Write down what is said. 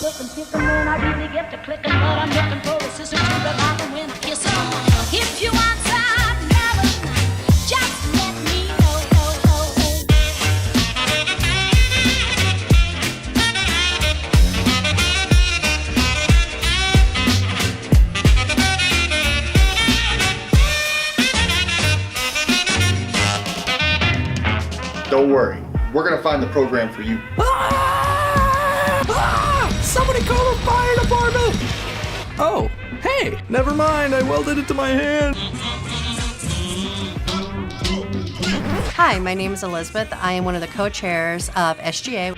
looking, kicking when I really get to clicking, but I'm looking for a sister to revive them when I kiss them. If you want some love, just let me know. Don't worry, we're gonna find the program for you. Somebody call the fire department! Oh, hey, never mind, I welded it to my hand. Hi, my name is Elizabeth. I am one of the co-chairs of SGA.